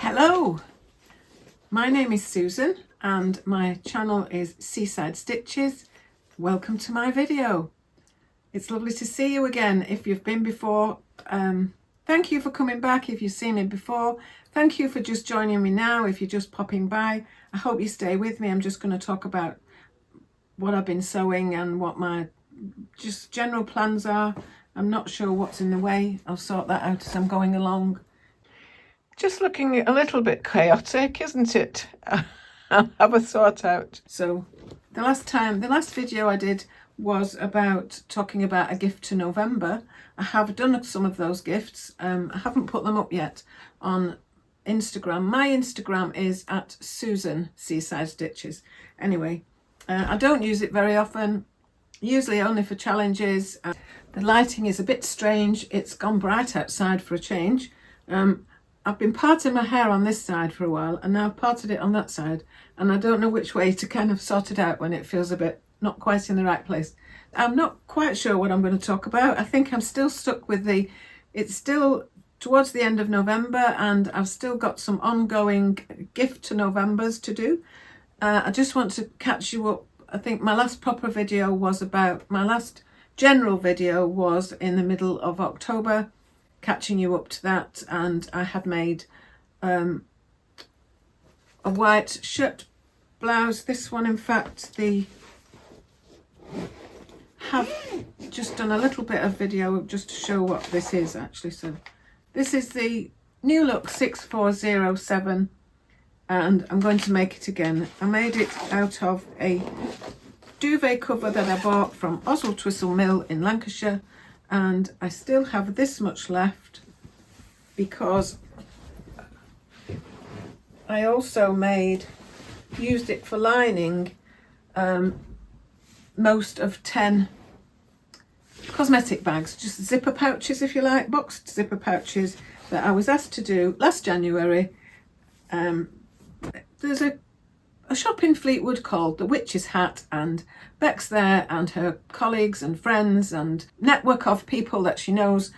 Hello, my name is Susan and my channel is Seaside Stitches. Welcome to my video. It's lovely to see you again. If you've been before, thank you for coming back. If you've seen me before, thank you for just joining me now. If you're just popping by, I hope you stay with me. I'm just going to talk about what I've been sewing and what my just general plans are. I'm not sure what's in the way. I'll sort that out as I'm going along. Just looking a little bit chaotic, isn't it? I'll have a sort out. So the last video I did was about talking about a gift to November. I have done some of those gifts. I haven't put them up yet on Instagram. My Instagram is at Susan Seaside Stitches. Anyway, I don't use it very often, usually only for challenges. The lighting is a bit strange. It's gone bright outside for a change. I've been parting my hair on this side for a while and now I've parted it on that side, and I don't know which way to kind of sort it out when it feels a bit not quite in the right place. I'm not quite sure what I'm going to talk about. I think I'm still stuck with it's still towards the end of November and I've still got some ongoing gift to Novembers to do. I just want to catch you up. I think my last proper video was my last general video was in the middle of October, catching you up to that, and I had made a white shirt blouse. This one, in fact, have just done a little bit of video just to show what this is actually. So this is the New Look 6407 and I'm going to make it again. I made it out of a duvet cover that I bought from Oswald Twistle Mill in Lancashire, and I still have this much left because I also used it for lining most of 10 cosmetic bags, just zipper pouches if you like, boxed zipper pouches that I was asked to do last January. There's a shop in Fleetwood called The Witch's Hat, and Beck's there and her colleagues and friends and network of people that she knows.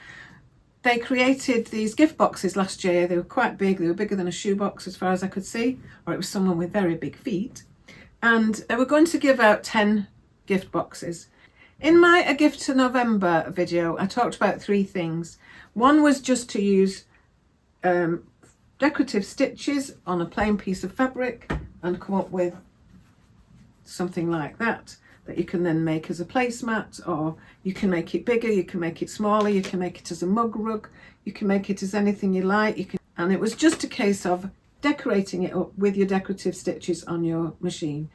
They created these gift boxes last year. They were quite big. They were bigger than a shoebox as far as I could see, or it was someone with very big feet. And they were going to give out 10 gift boxes. In my A Gift to November video, I talked about 3 things. One was just to use decorative stitches on a plain piece of fabric and come up with something like that you can then make as a placemat, or you can make it bigger, you can make it smaller, you can make it as a mug rug, you can make it as anything you like. And it was just a case of decorating it up with your decorative stitches on your machine.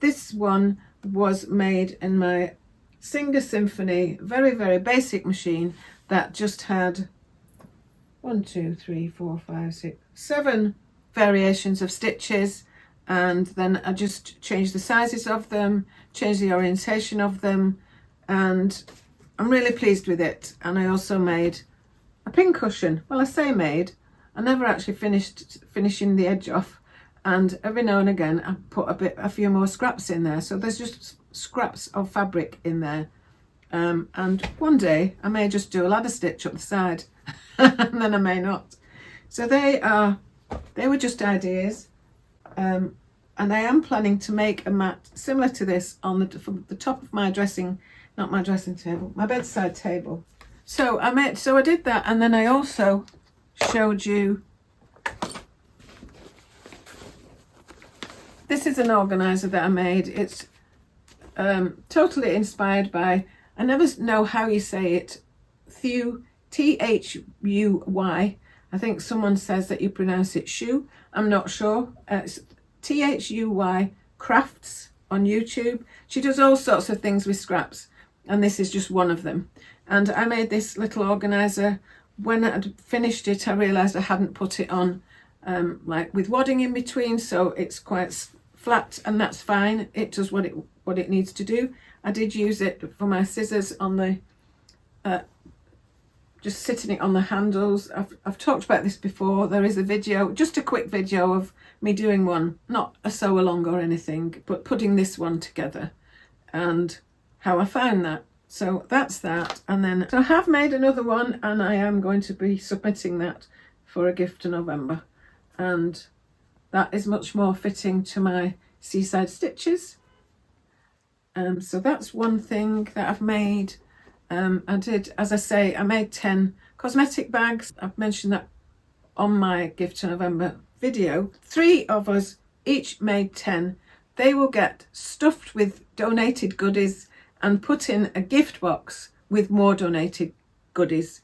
This one was made in my Singer Symphony, very, very basic machine that just had 7 variations of stitches, and then I just changed the sizes of them, changed the orientation of them, and I'm really pleased with it. And I also made a pin cushion. Well, I say made, I never actually finishing the edge off, and every now and again I put a few more scraps in there, so there's just scraps of fabric in there. And one day I may just do a ladder stitch up the side and then I may not. So they were just ideas. And I am planning to make a mat similar to this on the top of my my bedside table. So I did that, and then I also showed you, this is an organizer that I made. It's totally inspired by, I never know how you say it, Thuy, Thuy. I think someone says that you pronounce it shoe. I'm not sure. It's Thuy Crafts on YouTube. She does all sorts of things with scraps, and this is just one of them. And I made this little organizer. When I'd finished it, I realised I hadn't put it on like with wadding in between, so it's quite flat, and that's fine. It does what it needs to do. I did use it for my scissors on the just sitting it on the handles. I've talked about this before. There is a video, just a quick video of me doing one, not a sew along or anything, but putting this one together and how I found that. So that's that. And then so I have made another one, and I am going to be submitting that for a gift to November. and that is much more fitting to my Seaside stitches. So that's one thing that I've made. I did, as I say, I made 10 cosmetic bags. I've mentioned that on my Gift to November video. 3 of us each made 10. They will get stuffed with donated goodies and put in a gift box with more donated goodies.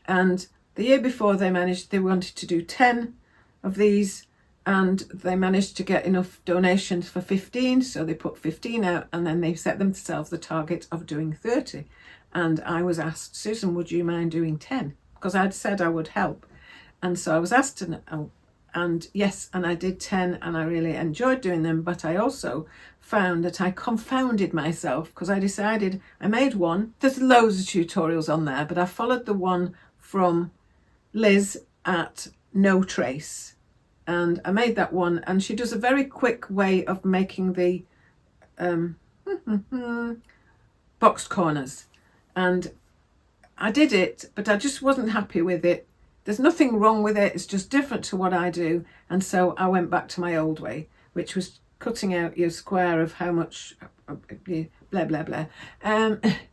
And the year before they wanted to do 10 of these, and they managed to get enough donations for 15, so they put 15 out, and then they set themselves the target of doing 30. And I was asked, Susan, would you mind doing 10? Because I'd said I would help. And so I was asked to, and yes, and I did 10, and I really enjoyed doing them. But I also found that I confounded myself, because I decided, I made one. There's loads of tutorials on there, but I followed the one from Liz at No Trace. And I made that one, and she does a very quick way of making the boxed corners. And I did it, but I just wasn't happy with it. There's nothing wrong with it, it's just different to what I do. And so I went back to my old way, which was cutting out your square of how much, blah, blah, blah.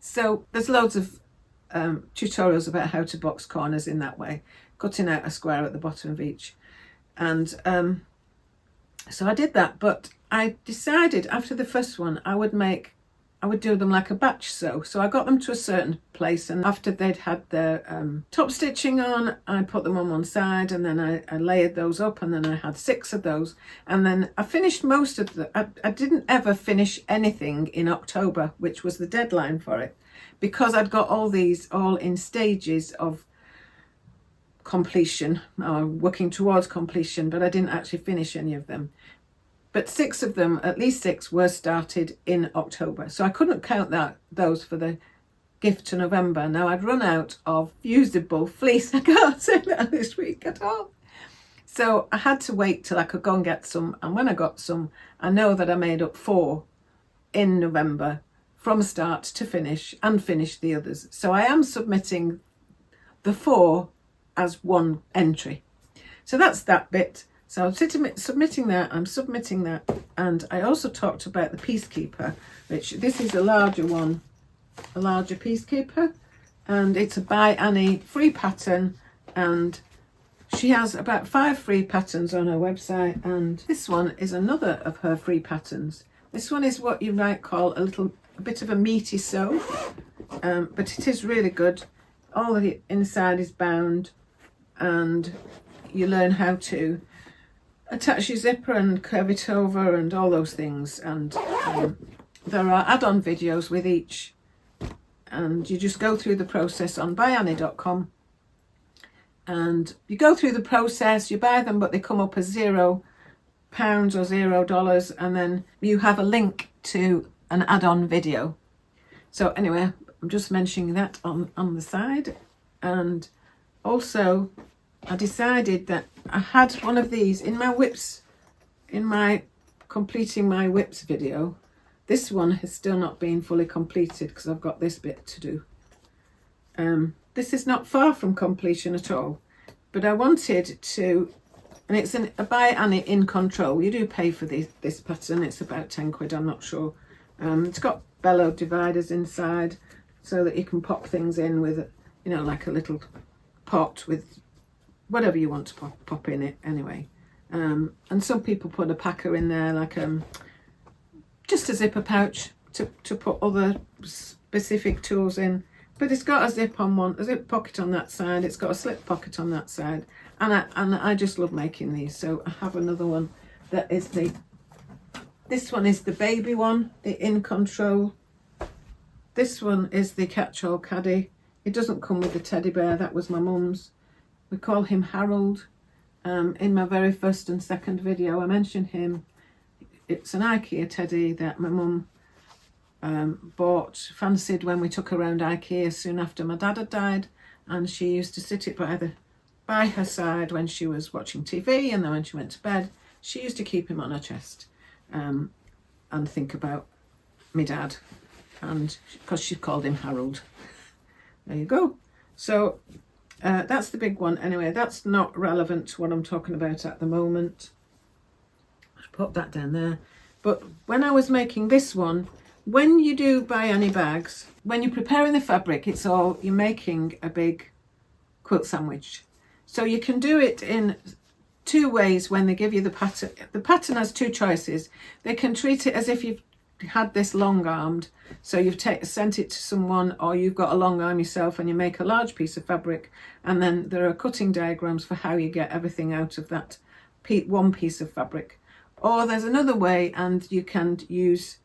So there's loads of tutorials about how to box corners in that way, cutting out a square at the bottom of each. And so I did that, but I decided after the first one I would do them like a batch sew. So I got them to a certain place, and after they'd had their top stitching on, I put them on one side, and then I layered those up, and then I had 6 of those, and then I finished most of the, I didn't ever finish anything in October, which was the deadline for it, because I'd got all these all in stages of completion, or working towards completion, but I didn't actually finish any of them. But 6 of them, at least 6, were started in October. So I couldn't count those for the Gift to November. Now I'd run out of usable fleece. I can't say that this week at all. So I had to wait till I could go and get some. And when I got some, I know that I made up 4 in November from start to finish, and finished the others. So I am submitting the 4 as one entry. So that's that bit. So I'm submitting that, and I also talked about the Peacekeeper, which this is a larger one, a larger Peacekeeper, and it's a by Annie free pattern, and she has about 5 free patterns on her website, and this one is another of her free patterns. This one is what you might call a bit of a meaty sew, but it is really good. All the inside is bound, and you learn how to attach your zipper and curve it over and all those things. And there are add-on videos with each, and you just go through the process on byannie.com, and you go through the process, you buy them, but they come up as £0 or $0, and then you have a link to an add-on video. So anyway, I'm just mentioning that on the side. And also I decided that I had one of these in my whips, in my completing my whips video. This one has still not been fully completed because I've got this bit to do. This is not far from completion at all, but I wanted to, and it's a by Annie in control. You do pay for this pattern. It's about 10 quid, I'm not sure. It's got bellow dividers inside so that you can pop things in with, like a little pot with whatever you want to pop in it anyway. And some people put a packer in there, like just a zipper pouch to put other specific tools in. But it's got a zip pocket on that side. It's got a slip pocket on that side. And I just love making these. So I have another one that is this one is the baby one, the In Control. This one is the Catch-All Caddy. It doesn't come with the teddy bear. That was my mum's. We call him Harold. In my very first and second video, I mentioned him. It's an IKEA teddy that my mum fancied when we took her around IKEA soon after my dad had died, and she used to sit it by her side when she was watching TV, and then when she went to bed, she used to keep him on her chest and think about my dad, and because she called him Harold. There you go. So That's the big one anyway. That's not relevant to what I'm talking about at the moment. I'll put that down there. But when I was making this one, when you do buy any bags, when you're preparing the fabric, you're making a big quilt sandwich. So you can do it in two ways when they give you the pattern. The pattern has two choices. They can treat it as if you've had this long armed, so you've sent it to someone, or you've got a long arm yourself and you make a large piece of fabric, and then there are cutting diagrams for how you get everything out of that one piece of fabric. Or there's another way, and you can use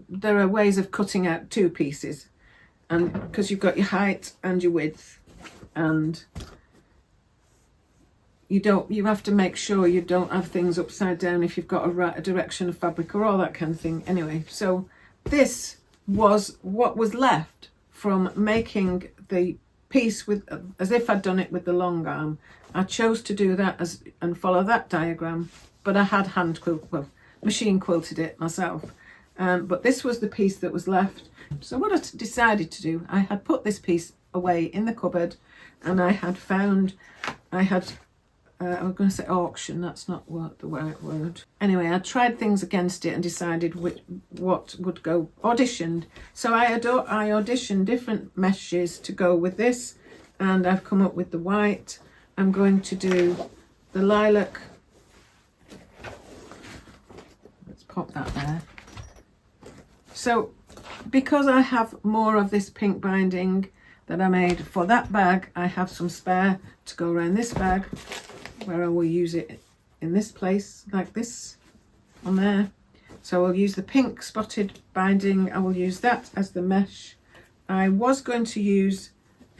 there are ways of cutting out two pieces, and because you've got your height and your width, and you have to make sure you don't have things upside down if you've got a direction of fabric or all that kind of thing. Anyway, so this was what was left from making the piece with, as if I'd done it with the long arm. I chose to do that and follow that diagram, but I had machine quilted it myself. But this was the piece that was left. So what I decided to do, I had put this piece away in the cupboard, and I was going to say auction, that's not the right word. Anyway, I tried things against it and decided what would go, auditioned. So I auditioned different meshes to go with this, and I've come up with the white. I'm going to do the lilac. Let's pop that there. So because I have more of this pink binding that I made for that bag, I have some spare to go around this bag, where I will use it in this place, like this, on there. So I'll use the pink spotted binding. I will use that as the mesh. I was going to use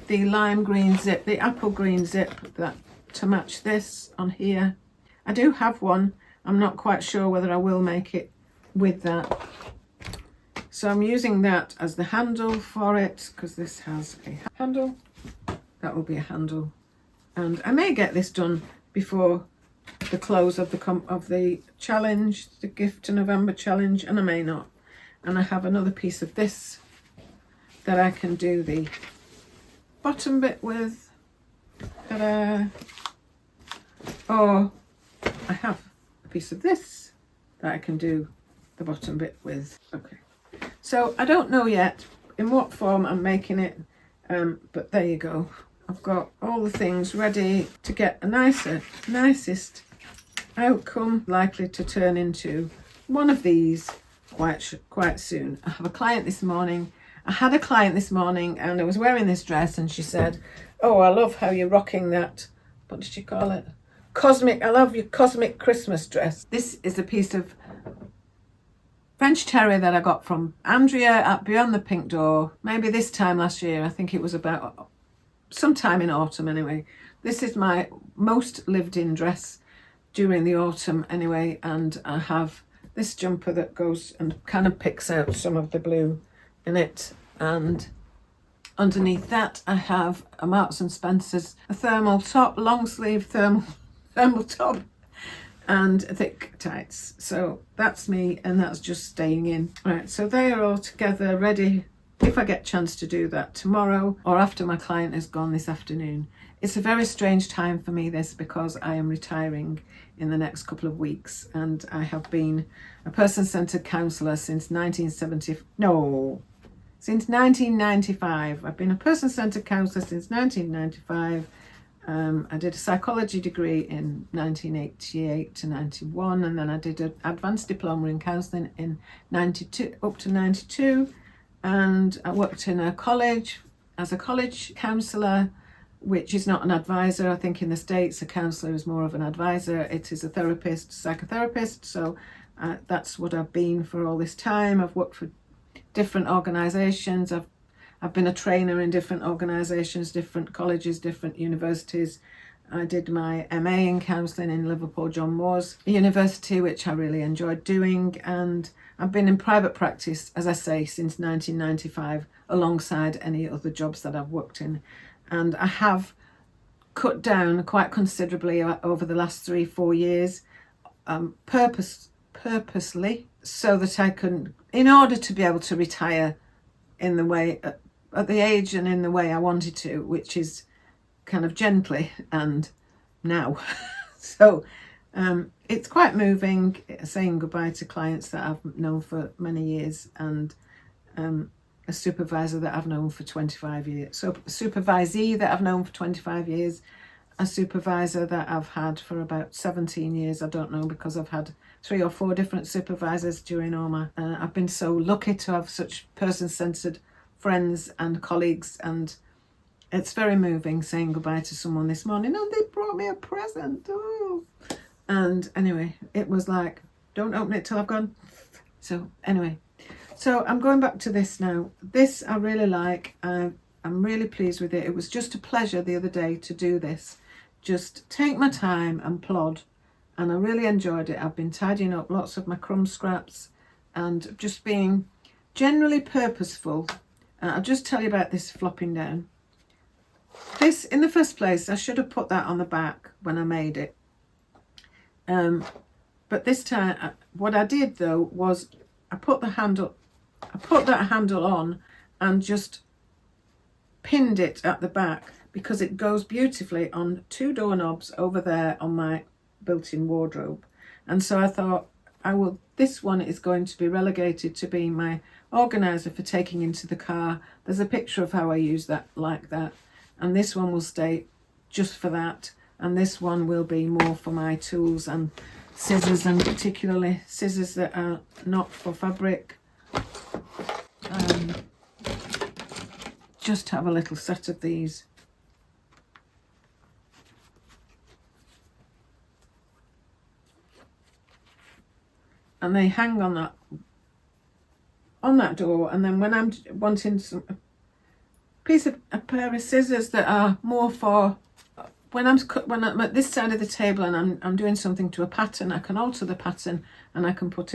the lime green zip, the apple green zip, to match this on here. I do have one. I'm not quite sure whether I will make it with that. So I'm using that as the handle for it, because this has a handle. That will be a handle. And I may get this done before the close of the challenge, the Gift to November challenge, and I may not. And I have another piece of this that I can do the bottom bit with. Ta-da! Or I have a piece of this that I can do the bottom bit with. Okay, so I don't know yet in what form I'm making it, but there you go. I've got all the things ready to get a nicest outcome, likely to turn into one of these quite soon. I have a client this morning. I had a client this morning, and I was wearing this dress, and she said, "Oh, I love how you're rocking that." What did she call it? Cosmic. I love your cosmic Christmas dress. This is a piece of French terry that I got from Andrea at Beyond the Pink Door. Maybe this time last year. I think it was about sometime in autumn anyway. This is my most lived in dress during the autumn anyway, and I have this jumper that goes and kind of picks out some of the blue in it, and underneath that I have a Marks and Spencer's, a thermal top, long sleeve thermal top, and thick tights. So that's me, and that's just staying in. Right, so they are all together ready if I get a chance to do that tomorrow or after my client is gone this afternoon. It's a very strange time for me, this, because I am retiring in the next couple of weeks, and I have been a person-centred counsellor since 1995. I've been a person-centred counsellor since 1995. I did a psychology degree in 1988 to 91, and then I did an advanced diploma in counselling in 92 up to 92, and I worked in a college as a college counsellor, which is not an advisor. I think in the States a counsellor is more of an advisor. It is a therapist, psychotherapist. So that's what I've been for all this time. I've worked for different organisations. I've been a trainer in different organisations, different colleges, different universities. I did my MA in counselling in Liverpool John Moores University, which I really enjoyed doing, and I've been in private practice, as I say, since 1995, alongside any other jobs that I've worked in. And I have cut down quite considerably over the last 3-4 years, purposely, so that I can, in order to be able to retire in the way at the age and in the way I wanted to, which is kind of gently and now. So it's quite moving, saying goodbye to clients that I've known for many years, and a supervisor that I've known for 25 years. So a supervisee that I've known for 25 years, a supervisor that I've had for about 17 years. I don't know, because I've had 3 or 4 different supervisors during all my... I've been so lucky to have such person-centered friends and colleagues, and it's very moving saying goodbye to someone this morning. Oh, they brought me a present. Oh. And anyway, it was like, don't open it till I've gone. So anyway, so I'm going back to this now. This I really like. I'm really pleased with it. It was just a pleasure the other day to do this. Just take my time and plod. And I really enjoyed it. I've been tidying up lots of my crumb scraps and just being generally purposeful. I'll just tell you about this flopping down. This, in the first place, I should have put that on the back when I made it. But this time, what I did though was I put that handle on and just pinned it at the back, because it goes beautifully on 2 doorknobs over there on my built-in wardrobe. And so I thought, this one is going to be relegated to being my organizer for taking into the car. There's a picture of how I use that like that, and this one will stay just for that, and this one will be more for my tools and scissors, and particularly scissors that are not for fabric. Just have a little set of these. And they hang on that door, and then when I'm wanting a pair of scissors that are more for when I'm at this side of the table and I'm doing something to a pattern, I can alter the pattern and I can put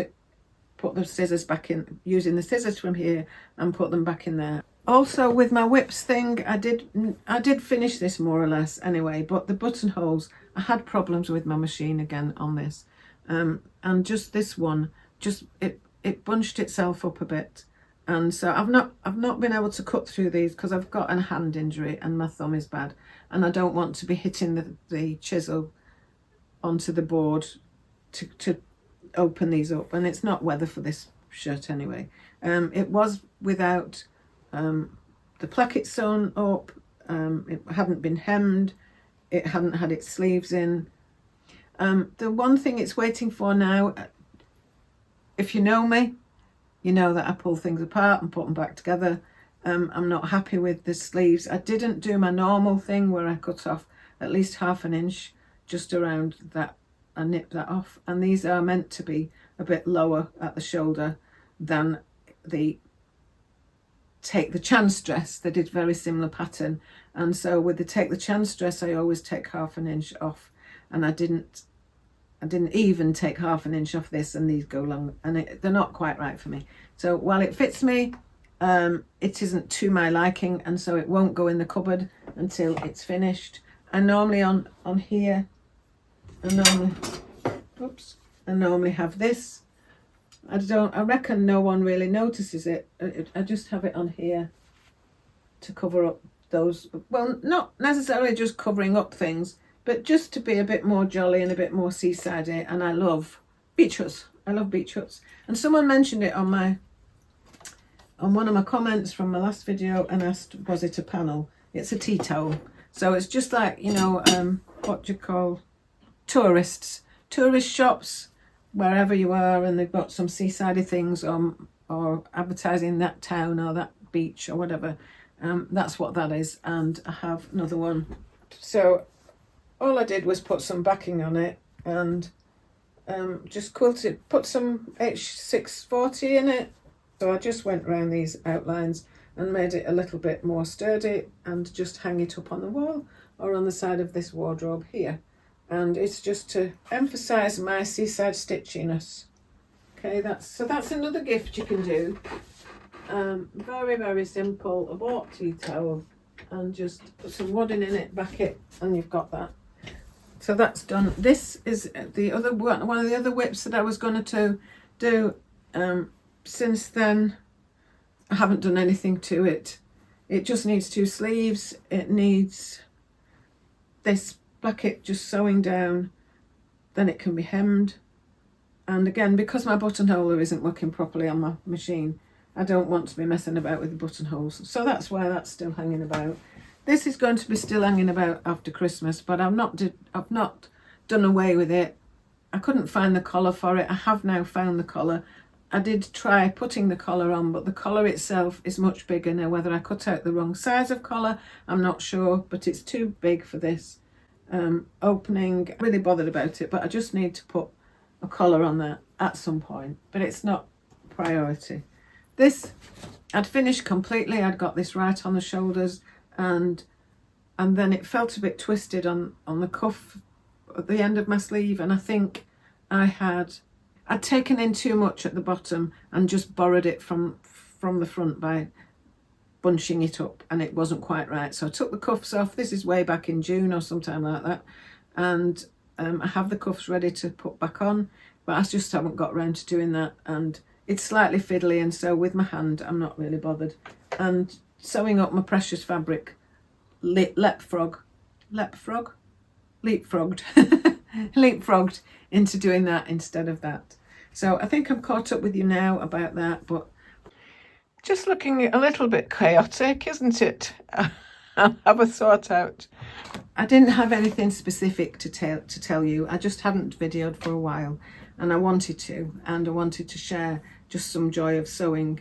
the scissors back in, using the scissors from here, and put them back in there. Also with my whips thing, I did finish this more or less anyway, but the buttonholes, I had problems with my machine again on this. And just this one, it bunched itself up a bit, and so I've not been able to cut through these because I've got a hand injury and my thumb is bad, and I don't want to be hitting the chisel onto the board to open these up, and it's not weather for this shirt anyway. It was without the placket sewn up, it hadn't been hemmed, it hadn't had its sleeves in. The one thing it's waiting for now, if you know me, you know that I pull things apart and put them back together. I'm not happy with the sleeves. I didn't do my normal thing where I cut off at least 1/2 inch just around that. I nipped that off, and these are meant to be a bit lower at the shoulder than the Take the Chance dress. They did very similar pattern, and so with the Take the Chance dress I always take 1/2 inch off, and I didn't even take 1/2 inch off this, and these go long, and they're not quite right for me. So while it fits me, it isn't to my liking, and so it won't go in the cupboard until it's finished. And normally on here, I normally have this. I reckon no one really notices it. I just have it on here to cover up those, well, not necessarily just covering up things, but just to be a bit more jolly and a bit more seaside-y. And I love beach huts. I love beach huts. And someone mentioned it on one of my comments from my last video and asked, was it a panel? It's a tea towel. So it's just like, you know, what do you call tourist shops, wherever you are, and they've got some seaside things or advertising that town or that beach or whatever. That's what that is. And I have another one. So all I did was put some backing on it and just quilted, put some H640 in it. So I just went around these outlines and made it a little bit more sturdy, and just hang it up on the wall or on the side of this wardrobe here. And it's just to emphasize my seaside stitchiness. Okay, that's another gift you can do. Very, very simple. A bought tea towel and just put some wadding in it, back it, and you've got that. So that's done. This is the other one of the other whips that I was going to do. Since then I haven't done anything to it. It just needs 2 sleeves. It needs this placket just sewing down, then it can be hemmed. And again, because my buttonholer isn't working properly on my machine, I don't want to be messing about with the buttonholes. So that's why that's still hanging about. This is going to be still hanging about after Christmas, but I've not done away with it. I couldn't find the collar for it. I have now found the collar. I did try putting the collar on, but the collar itself is much bigger now. Whether I cut out the wrong size of collar, I'm not sure, but it's too big for this opening. I'm really bothered about it, but I just need to put a collar on that at some point, but it's not priority. This I'd finished completely. I'd got this right on the shoulders, and then it felt a bit twisted on the cuff at the end of my sleeve, and I think I'd taken in too much at the bottom and just borrowed it from the front by bunching it up, and it wasn't quite right. So I took the cuffs off. This is way back in June or sometime like that, and I have the cuffs ready to put back on, but I just haven't got around to doing that, and it's slightly fiddly, and so with my hand I'm not really bothered. And sewing up my precious fabric leapfrogged into doing that instead of that. So I think I'm caught up with you now about that, but just looking a little bit chaotic, isn't it? I'll have a sort out. I didn't have anything specific to tell you. I just hadn't videoed for a while, and I wanted to share just some joy of sewing.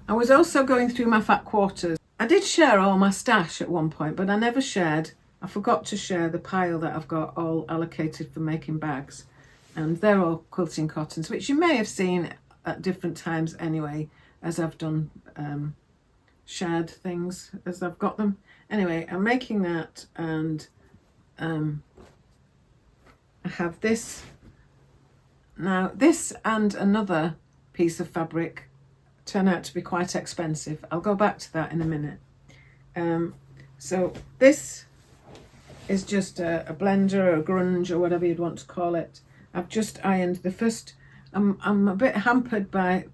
I was also going through my fat quarters. I did share all my stash at one point, but I forgot to share the pile that I've got all allocated for making bags. And they're all quilting cottons, which you may have seen at different times anyway, as I've done shared things as I've got them. Anyway, I'm making that, and I have this. Now, this and another piece of fabric turn out to be quite expensive. I'll go back to that in a minute. So this is just a blender or a grunge or whatever you'd want to call it. I've just ironed the first. I'm a bit hampered by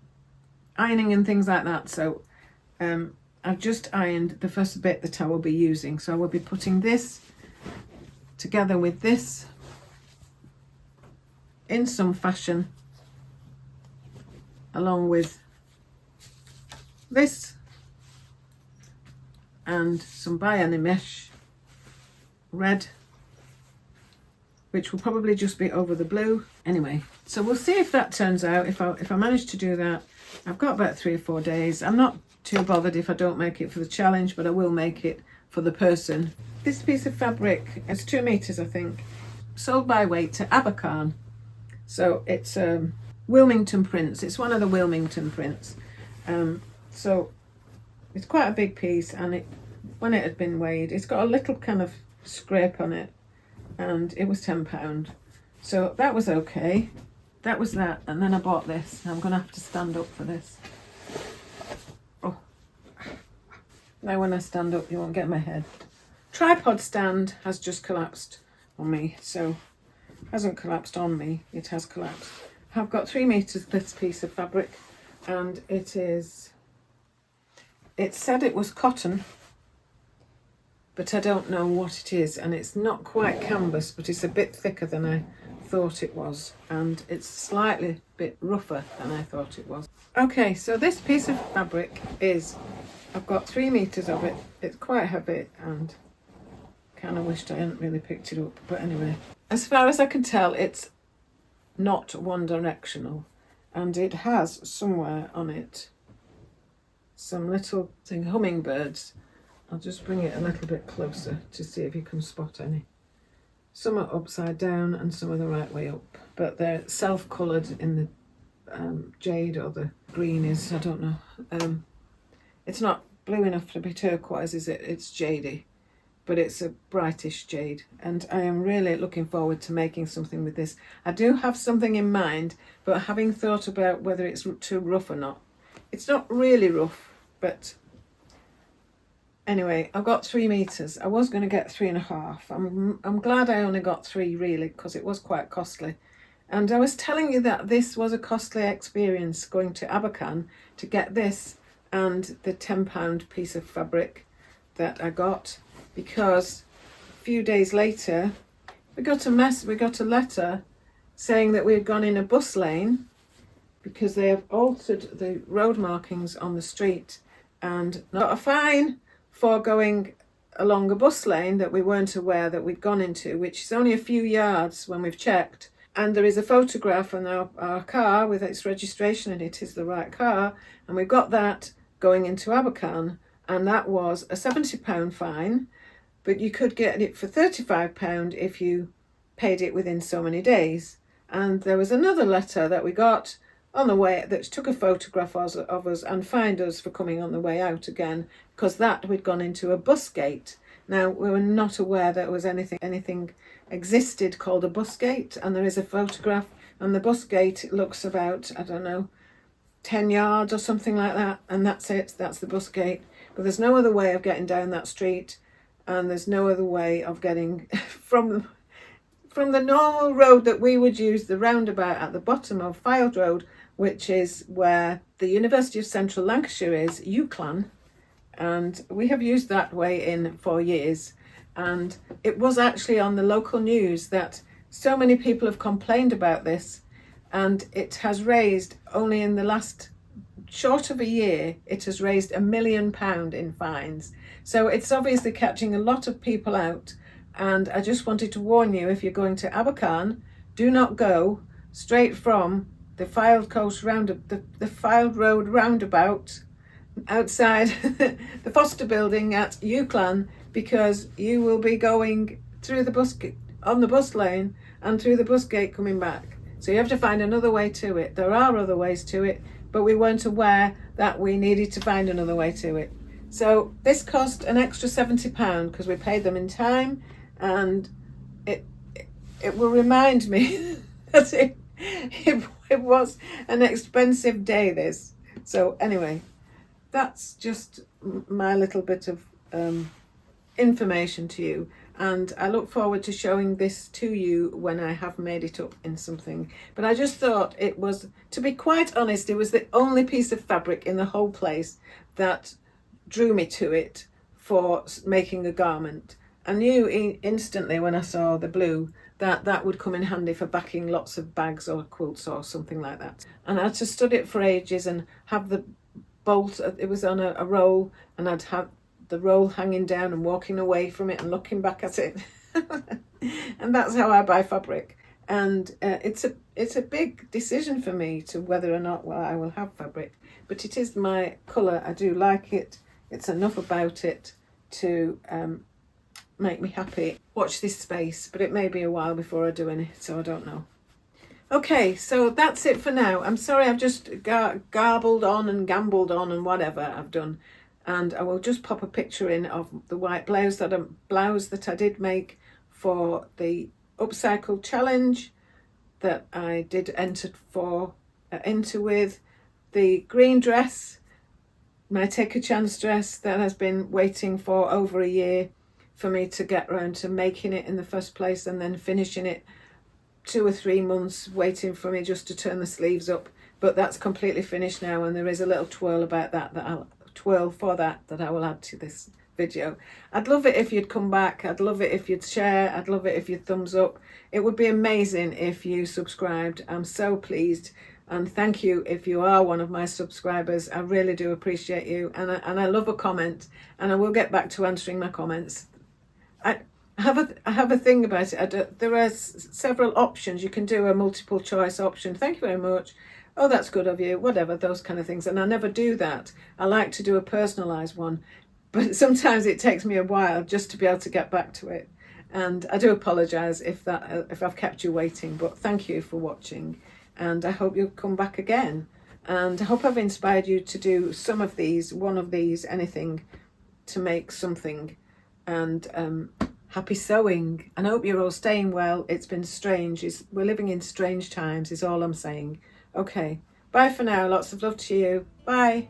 ironing and things like that, so I've just ironed the first bit that I will be using. So I will be putting this together with this in some fashion, along with this and some Bayani mesh red, which will probably just be over the blue. Anyway, so we'll see if that turns out, if I manage to do that. I've got about 3 or 4 days. I'm not too bothered if I don't make it for the challenge, but I will make it for the person. This piece of fabric is 2 meters, I think, sold by weight to Abercarn. So it's Wilmington prints. It's one of the Wilmington prints. So it's quite a big piece, and when it had been weighed, it's got a little kind of scrape on it, and it was £10. So that was okay. That was that, and then I bought this. I'm gonna have to stand up for this. Oh, now when I stand up you won't get my head. Tripod stand has just collapsed on me, so it hasn't collapsed on me, it has collapsed. I've got 3 meters this piece of fabric, and it said it was cotton, but I don't know what it is, and it's not quite canvas, but it's a bit thicker than I thought it was, and it's slightly bit rougher than I thought it was. Okay, so this piece of fabric I've got 3 meters of it. It's quite heavy, and kind of wished I hadn't really picked it up, but anyway. As far as I can tell, it's not one directional, and it has somewhere on it some little hummingbirds. I'll just bring it a little bit closer to see if you can spot any. Some are upside down and some are the right way up, but they're self-coloured in the jade, or the green is, I don't know. It's not blue enough to be turquoise, is it? It's jadey, but it's a brightish jade, and I am really looking forward to making something with this. I do have something in mind, but having thought about whether it's too rough or not. It's not really rough, but anyway, I've got 3 meters. I was going to get 3.5. I'm glad I only got 3, really, because it was quite costly. And I was telling you that this was a costly experience, going to Abercarn to get this and the £10 piece of fabric. that I got, because a few days later we got a letter saying that we had gone in a bus lane because they have altered the road markings on the street, and got a fine for going along a bus lane that we weren't aware that we'd gone into, which is only a few yards when we've checked. And there is a photograph on our car with its registration, and it is the right car, and we've got that going into Abercarn, and that was a £70 fine, but you could get it for £35 if you paid it within so many days. And there was another letter that we got on the way that took a photograph of us and fined us for coming on the way out again, because that we'd gone into a bus gate. Now, we were not aware that there was anything existed called a bus gate, and there is a photograph, and the bus gate looks about, I don't know, 10 yards or something like that, and that's it, that's the bus gate. But there's no other way of getting down that street, and there's no other way of getting from the normal road that we would use, the roundabout at the bottom of Fylde Road, which is where the University of Central Lancashire is, UCLan, and we have used that way in for years. And it was actually on the local news that so many people have complained about this, and it has raised, only in the last short of a year, it has raised £1 million in fines. So it's obviously catching a lot of people out. And I just wanted to warn you, if you're going to Abercarn, do not go straight from the Fylde Road roundabout outside the Foster building at UCLan, because you will be going through the on the bus lane and through the bus gate coming back. So you have to find another way to it. There are other ways to it, but we weren't aware that we needed to find another way to it. So this cost an extra £70 because we paid them in time, and it will remind me that it was an expensive day, this. So anyway, that's just my little bit of information to you, and I look forward to showing this to you when I have made it up in something. But I just thought it was, to be quite honest, it was the only piece of fabric in the whole place that drew me to it for making a garment. I knew instantly when I saw the blue that would come in handy for backing lots of bags or quilts or something like that. And I had to stud it for ages and have the bolt, it was on a roll, and I'd have the roll hanging down and walking away from it and looking back at it. And that's how I buy fabric. And it's a big decision for me to whether or not I will have fabric, but it is my colour. I do like it. It's enough about it to make me happy. Watch this space, but it may be a while before I do any, so I don't know. Okay, so that's it for now. I'm sorry I've just garbled on and gambled on and whatever I've done. And I will just pop a picture in of the white blouse that I did make for the Upcycle challenge that I did enter with. The green dress, my Take a Chance dress, that has been waiting for over a year for me to get around to making it in the first place, and then finishing it 2 or 3 months waiting for me just to turn the sleeves up. But that's completely finished now, and there is a little twirl about that I'll that I will add to this video. I'd love it if you'd come back. I'd love it if you'd share. I'd love it if you'd thumbs up. It would be amazing if you subscribed. I'm so pleased, and thank you if you are one of my subscribers. I really do appreciate you, and I love a comment, and I will get back to answering my comments. I have a thing about it. There are several options. You can do a multiple choice option. Thank you very much. Oh, that's good of you. Whatever, those kind of things. And I never do that. I like to do a personalised one. But sometimes it takes me a while just to be able to get back to it. And I do apologise if I've kept you waiting. But thank you for watching. And I hope you'll come back again. And I hope I've inspired you to do some of these, one of these, anything, to make something. And happy sewing. And I hope you're all staying well. It's been strange. We're living in strange times is all I'm saying. Okay, bye for now. Lots of love to you. Bye.